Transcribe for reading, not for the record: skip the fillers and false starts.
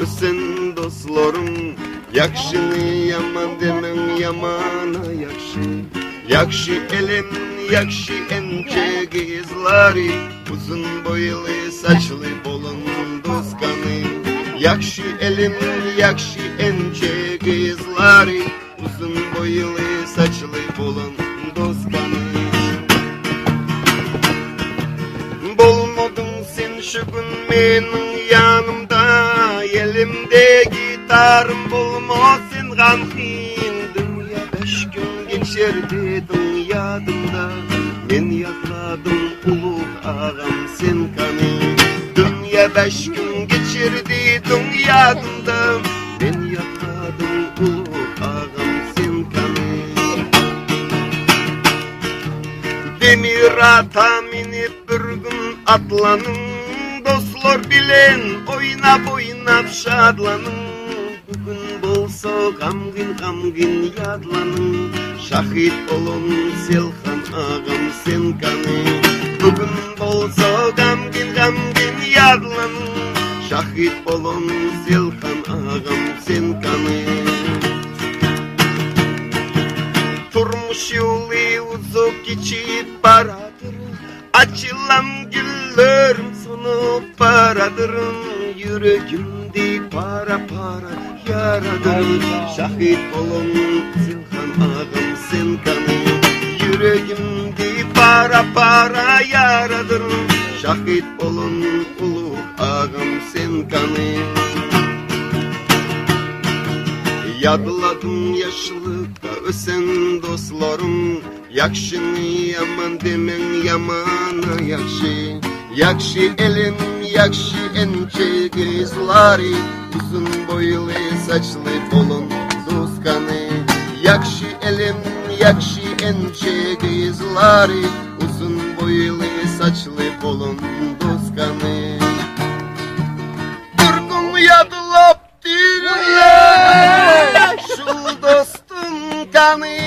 ösen dostlarım, yakşını yaman demen yamana yakşı. Yakşı elim, yakşı ence kızları, uzun boylu saçlı bolun dostkanı. Yakşı elim, yakşı ence kızları, uzun boylu saçlı bolun dostkanı. Bolmadın sen şu gün benim yanımda, elimde gitarım bulmasın gamkin. Dünya 5 gün geçirdi dünyadımda, ben yatladım ulu ağam sen kanı. Dünya 5 gün geçirdi dünyadımda, ben yatladım ulu ağam sen kanı. Demir ata minip bir gün atlanın, dostlar bilen oynap şadlanın. Bugün bolsa gamgin yadlanın, şahit olun Selhan ağam sen kanı. Bugün bolsa gamgin yadlanın, şahit olun Selhan ağam sen kanı. Turmuş yolu uzak geçip baradır, açılan güllerim sonu paradır. Yüreğimde para yaradır, şahit olun Selhan ağam sen kanı. Yüreğimde para yaradır, şahit olun ulu ağam sen kanı. Yadladım yaşlılıkta ösen dostlarım, yakşını yaman demen yamana yakşı. Yakşı elim, yakşı ence kızları, uzun boylu saçlı bolun dostkanı. Yakşı elim, yakşı ence kızları, uzun boylu saçlı bolun dostkanı. Durgun yadılap dünya, şu dostum kanı.